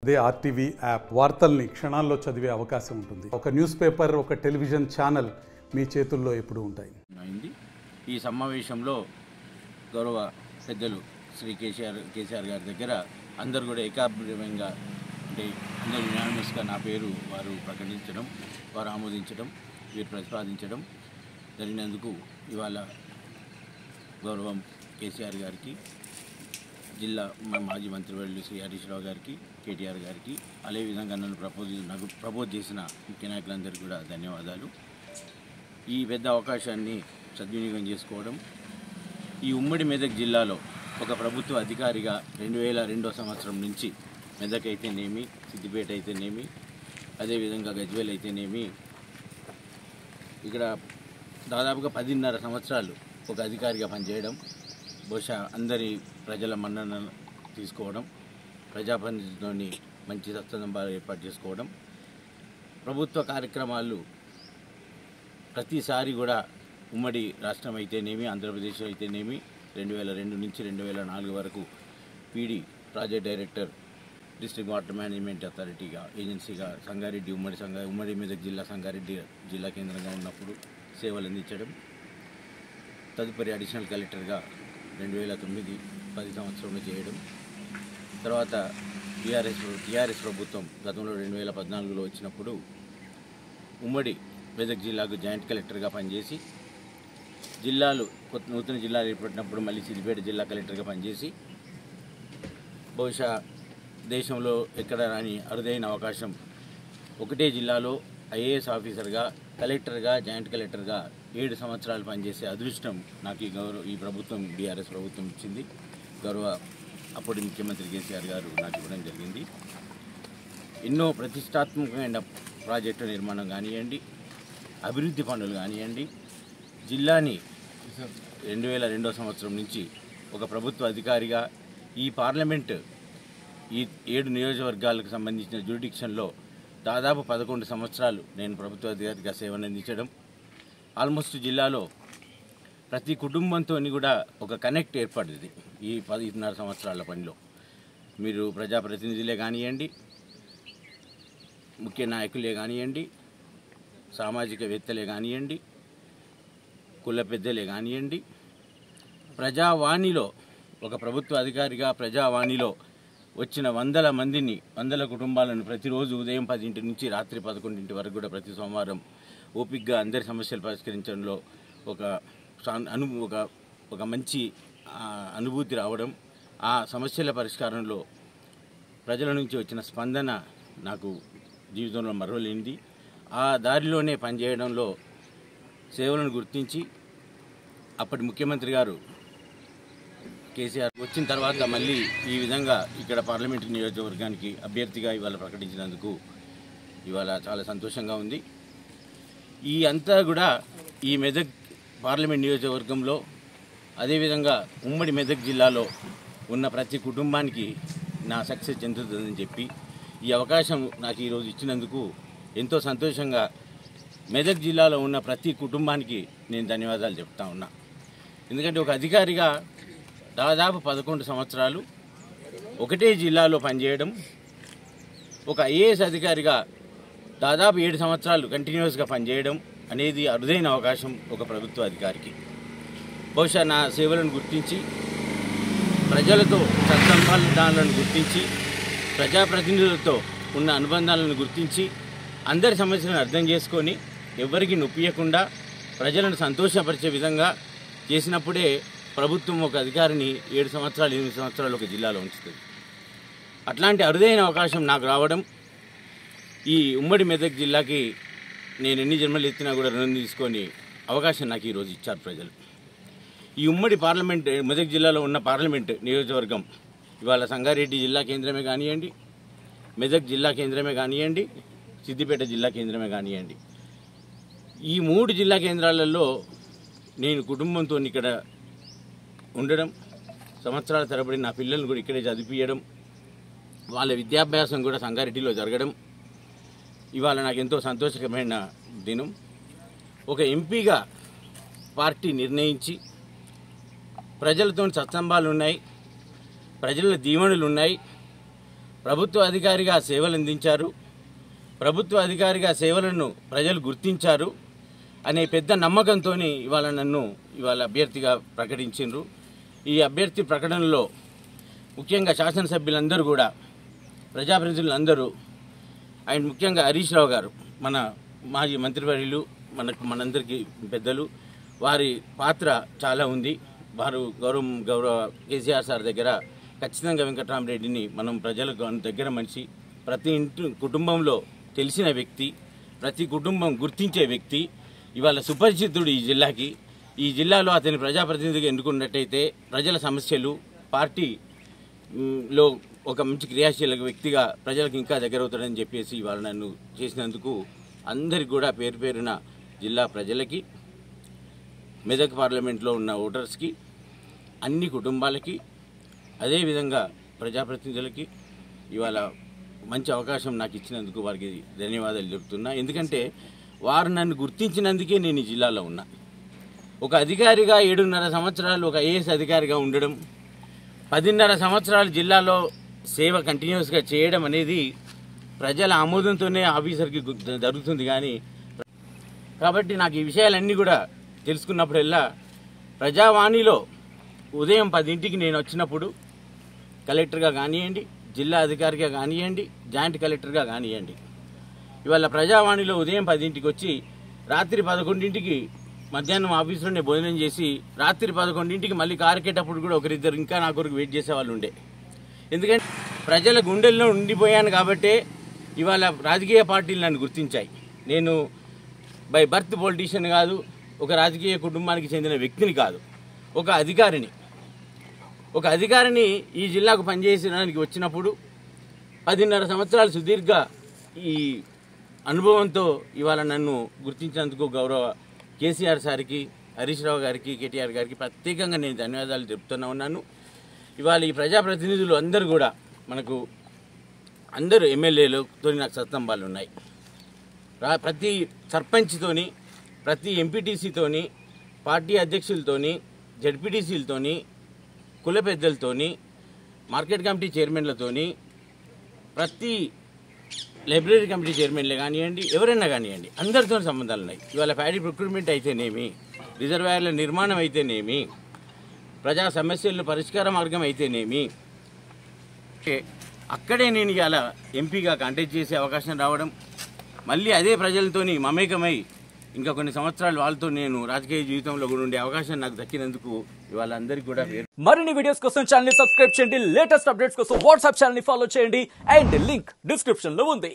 అదే RTV app వార్తల్ని క్షణాల్లో చదివే అవకాశం ఉంటుంది. ఒక న్యూస్ పేపర్, ఒక టెలివిజన్ ఛానల్ మీ చేతుల్లో ఎప్పుడూ ఉంటాయి. ఈ సమావేశంలో గౌరవ పెద్దలు శ్రీ కేసీఆర్ గారి దగ్గర అందరూ కూడా ఏకాభిప్రాయంగా అంటే అందరూ యునానిమస్గా నా పేరు వారు ప్రకటించడం, వారు ఆమోదించడం, వీరు ప్రతిపాదించడం జరిగినందుకు ఇవాళ గౌరవం కేసీఆర్ గారికి, జిల్లా మాజీ మంత్రివర్యులు శ్రీ హరీష్ రావు గారికి, కేటీఆర్ గారికి, అదేవిధంగా నన్ను ప్రపోజ్ చేసిన ముఖ్య నాయకులందరికీ కూడా ధన్యవాదాలు. ఈ పెద్ద అవకాశాన్ని సద్వినియోగం చేసుకోవడం, ఈ ఉమ్మడి మెదక్ జిల్లాలో ఒక ప్రభుత్వ అధికారిగా 2002 సంవత్సరం నుంచి మెదక్ అయితేనేమి, సిద్దిపేట అయితేనేమి, అదేవిధంగా గజ్వేల్ అయితేనేమి, ఇక్కడ దాదాపుగా 10.5 సంవత్సరాలు ఒక అధికారిగా పనిచేయడం, బహుశా అందరి ప్రజల మన్ననను తీసుకోవడం, ప్రజాప్రతినిధితోని మంచి సత్సంబంధాలు ఏర్పాటు చేసుకోవడం, ప్రభుత్వ కార్యక్రమాలు ప్రతిసారి కూడా ఉమ్మడి రాష్ట్రం అయితేనేమి, ఆంధ్రప్రదేశ్ అయితేనేమి 2002 నుంచి 2004 వరకు PD project director, district water management అథారిటీగా ఏజెన్సీగా సంగారెడ్డి ఉమ్మడి మెదక్ జిల్లా సంగారెడ్డి జిల్లా కేంద్రంగా ఉన్నప్పుడు సేవలు అందించడం, తదుపరి అడిషనల్ కలెక్టర్గా 2009-10 సంవత్సరంలో చేయడం, తర్వాత టీఆర్ఎస్ ప్రభుత్వం గతంలో 2014లో వచ్చినప్పుడు ఉమ్మడి మెదక్ జిల్లాకు జాయింట్ కలెక్టర్గా పనిచేసి, నూతన జిల్లాలు ఏర్పడినప్పుడు మళ్ళీ సిద్దిపేట జిల్లా కలెక్టర్గా పనిచేసి, బహుశా దేశంలో ఎక్కడ రాని అరుదైన అవకాశం ఒకటే జిల్లాలో ఐఏఎస్ ఆఫీసర్గా, కలెక్టర్గా, జాయింట్ కలెక్టర్గా 7 సంవత్సరాలు పనిచేసే అదృష్టం నాకు ఈ ప్రభుత్వం, బీఆర్ఎస్ ప్రభుత్వం ఇచ్చింది. అప్పటి ముఖ్యమంత్రి కేసీఆర్ గారు నాకు ఇవ్వడం జరిగింది. ఎన్నో ప్రతిష్టాత్మకమైన ప్రాజెక్టు నిర్మాణం కానివ్వండి, అభివృద్ధి పనులు కానివ్వండి, జిల్లాని 2002 సంవత్సరం నుంచి ఒక ప్రభుత్వ అధికారిగా ఈ పార్లమెంటు ఈ 7 నియోజకవర్గాలకు సంబంధించిన జ్యూరిడిక్షన్లో దాదాపు 11 సంవత్సరాలు నేను ప్రభుత్వ అధికారిగా సేవనందించడం, ఆల్మోస్ట్ జిల్లాలో ప్రతి కుటుంబంతో కూడా ఒక కనెక్ట్ ఏర్పడింది ఈ 10.5 సంవత్సరాల పనిలో. మీరు ప్రజాప్రతినిధులే కానివ్వండి, ముఖ్య నాయకులే కానివ్వండి, సామాజికవేత్తలే కానివ్వండి, కుల పెద్దలే కానివ్వండి, ప్రజావాణిలో ఒక ప్రభుత్వ అధికారిగా ప్రజావాణిలో వచ్చిన వందల కుటుంబాలను ప్రతిరోజు ఉదయం 10 నుంచి రాత్రి 11 వరకు కూడా ప్రతి సోమవారం ఓపికగా అందరి సమస్యలు పరిష్కరించడంలో ఒక మంచి అనుభూతి రావడం, ఆ సమస్యల పరిష్కారంలో ప్రజల నుంచి వచ్చిన స్పందన నాకు జీవితంలో మరవలేనిది. ఆ దారిలోనే పనిచేయడంలో సేవలను గుర్తించి అప్పటి ముఖ్యమంత్రి గారు కేసీఆర్ వచ్చిన తర్వాత మళ్ళీ ఈ విధంగా ఇక్కడ పార్లమెంటు నియోజకవర్గానికి అభ్యర్థిగా ఇవాళ ప్రకటించినందుకు ఇవాళ చాలా సంతోషంగా ఉంది. ఈ అంతా కూడా ఈ మెదక్ పార్లమెంట్ నియోజకవర్గంలో, అదేవిధంగా ఉమ్మడి మెదక్ జిల్లాలో ఉన్న ప్రతి కుటుంబానికి నా సక్సెస్ చెందుతుందని చెప్పి ఈ అవకాశం నాకు ఈరోజు ఇచ్చినందుకు ఎంతో సంతోషంగా మెదక్ జిల్లాలో ఉన్న ప్రతి కుటుంబానికి నేను ధన్యవాదాలు చెప్తా ఉన్నా. ఎందుకంటే ఒక అధికారిగా దాదాపు 11 సంవత్సరాలు ఒకటే జిల్లాలో పనిచేయడం, ఒక ఐఏఎస్ అధికారిగా దాదాపు 7 సంవత్సరాలు కంటిన్యూస్గా పనిచేయడం అనేది అరుదైన అవకాశం ఒక ప్రభుత్వ అధికారికి. బహుశా నా సేవలను గుర్తించి, ప్రజలతో సత్సంబంధాలను గుర్తించి, ప్రజాప్రతినిధులతో ఉన్న అనుబంధాలను గుర్తించి, అందరి సమస్యలను అర్థం చేసుకొని ఎవరికి నొప్పియకుండా ప్రజలను సంతోషపరిచే విధంగా చేసినప్పుడే ప్రభుత్వం ఒక అధికారిని 7 సంవత్సరాలు 8 సంవత్సరాలు ఒక జిల్లాలో ఉంచుతుంది. అట్లాంటి అరుదైన అవకాశం నాకు రావడం, ఈ ఉమ్మడి మెదక్ జిల్లాకి నేను ఎన్ని జన్మలు ఎత్తినా కూడా రుణం తీసుకొని అవకాశం నాకు ఈరోజు ఇచ్చారు ప్రజలు. ఈ ఉమ్మడి పార్లమెంట్ మెదక్ జిల్లాలో ఉన్న పార్లమెంట్ నియోజకవర్గం ఇవాళ సంగారెడ్డి జిల్లా కేంద్రమే కానివ్వండి, మెదక్ జిల్లా కేంద్రమే కానివ్వండి, సిద్దిపేట జిల్లా కేంద్రమే కానివ్వండి, ఈ 3 జిల్లా కేంద్రాలలో నేను కుటుంబంతో ఇక్కడ ఉండడం, సంవత్సరాల తరబడి నా పిల్లలను కూడా ఇక్కడే చదివించడం, వాళ్ళ విద్యాభ్యాసం కూడా సంగారెడ్డిలో జరగడం ఇవాళ నాకు ఎంతో సంతోషకరమైన దినం. ఒక ఎంపీగా పార్టీ నిర్ణయించి ప్రజలతో సత్సంబాలు ఉన్నాయి, ప్రజల దీవెనలు ఉన్నాయి, ప్రభుత్వ అధికారిగా సేవలు అందించారు, ప్రభుత్వ అధికారిగా సేవలను ప్రజలు గుర్తించారు అనే పెద్ద నమ్మకంతో ఇవాళ అభ్యర్థిగా ప్రకటించారు. ఈ అభ్యర్థి ప్రకటనలో ముఖ్యంగా శాసనసభ్యులందరూ కూడా, ప్రజాప్రతినిధులందరూ అండ్ ముఖ్యంగా హరీష్ రావు గారు, మన మాజీ మంత్రివర్యులు, మనందరికీ పెద్దలు, వారి పాత్ర చాలా ఉంది. వారు గౌరవ కేసీఆర్ సార్ దగ్గర ఖచ్చితంగా వెంకటరామరెడ్డిని మనం ప్రజలకు దగ్గర మనిషి, ప్రతి కుటుంబంలో తెలిసిన వ్యక్తి, ప్రతి కుటుంబం గుర్తించే వ్యక్తి, ఇవాళ సుపరిచితుడు ఈ జిల్లాకి. ఈ జిల్లాలో అతని ప్రజాప్రతినిధిగా ఎన్నుకున్నట్టయితే ప్రజల సమస్యలు, పార్టీలో ఒక మంచి క్రియాశీల వ్యక్తిగా ప్రజలకు ఇంకా దగ్గర అవుతాడని చెప్పేసి ఇవాళ నన్ను చేసినందుకు అందరికి కూడా పేరు పేరున జిల్లా ప్రజలకి, మెదక్ పార్లమెంట్లో ఉన్న ఓటర్స్కి, అన్ని కుటుంబాలకి, అదేవిధంగా ప్రజాప్రతినిధులకి ఇవాళ మంచి అవకాశం నాకు ఇచ్చినందుకు వారికి ధన్యవాదాలు చెప్తున్నా. ఎందుకంటే వారు నన్ను గుర్తించినందుకే నేను ఈ జిల్లాలో ఉన్నా. ఒక అధికారిగా 7.5 సంవత్సరాలు ఒక ఐఏఎస్ అధికారిగా ఉండడం, 10.5 సంవత్సరాలు జిల్లాలో సేవ కంటిన్యూస్గా చేయడం అనేది ప్రజల ఆమోదంతోనే ఆఫీసర్కి జరుగుతుంది. కానీ కాబట్టి నాకు ఈ విషయాలన్నీ కూడా తెలుసుకున్నప్పుడల్లా ప్రజావాణిలో ఉదయం 10ంటికి నేను వచ్చినప్పుడు కలెక్టర్గా కానివ్వండి, జిల్లా అధికారిగా కానివ్వండి, జాయింట్ కలెక్టర్గా కానివ్వండి, ఇవాళ ప్రజావాణిలో ఉదయం 10ంటికి వచ్చి రాత్రి 11ంటికి మధ్యాహ్నం ఆఫీసులోనే భోజనం చేసి రాత్రి 11ంటికి మళ్ళీ కారుకేటప్పుడు కూడా ఒకరిద్దరు ఇంకా నా కొరకు వెయిట్ చేసేవాళ్ళు ఉండే. ఎందుకంటే ప్రజల గుండెల్లో ఉండిపోయాను కాబట్టే ఇవాళ రాజకీయ పార్టీలు నన్ను గుర్తించాయి. నేను బై బర్త్ పొలిటీషియన్ కాదు, ఒక రాజకీయ కుటుంబానికి చెందిన వ్యక్తిని కాదు, ఒక అధికారిని ఈ జిల్లాకు పనిచేయడానికి వచ్చినప్పుడు 10.5 సంవత్సరాలు సుదీర్ఘ ఈ అనుభవంతో ఇవాళ నన్ను గుర్తించినందుకు గౌరవ కేసీఆర్ సార్కి, హరీష్ రావు గారికి, కేటీఆర్ గారికి ప్రత్యేకంగా నేను ధన్యవాదాలు చెప్తున్నా ఉన్నాను. ఇవాళ ఈ ప్రజాప్రతినిధులు అందరూ కూడా అందరూ ఎమ్మెల్యేలతో నాకు సత్సంబాలు ఉన్నాయి. ప్రతి సర్పంచ్తోని, ప్రతి ఎంపీటీసీతోని, పార్టీ అధ్యక్షులతోని, జడ్పీటీసీలతోని, కుల పెద్దలతోని, మార్కెట్ కమిటీ చైర్మన్లతోని, ప్రతి లైబ్రరీ కమిటీ చైర్మన్లే కానివ్వండి, ఎవరైనా కానివ్వండి, అందరితో సంబంధాలు ఉన్నాయి. ఇవాళ ప్యాడీ ప్రొక్యూర్మెంట్ అయితేనేమి, రిజర్వాయర్ల నిర్మాణం అయితేనేమి, ప్రజా సమస్యల పరిష్కార మార్గం అయితేనేమి, అక్కడే నేను ఇవాళ ఎంపీగా కాంటెస్ట్ చేసే అవకాశం రావడం, మళ్ళీ అదే ప్రజలతోని మమేకమై ఇంకా కొన్ని సంవత్సరాలు వాళ్ళతో నేను రాజకీయ జీవితంలో కూడా ఉండే అవకాశం నాకు దక్కినందుకు ఇవాళ అందరికీ కూడా మరిన్ని వీడియోస్ కోసం ఛానల్ ని సబ్స్క్రైబ్ చేయండి, లేటెస్ట్ అప్డేట్స్ కోసం వాట్సాప్ ఛానల్ ని ఫాలో చేయండి అండ్ లింక్ డిస్క్రిప్షన్ లో ఉంది.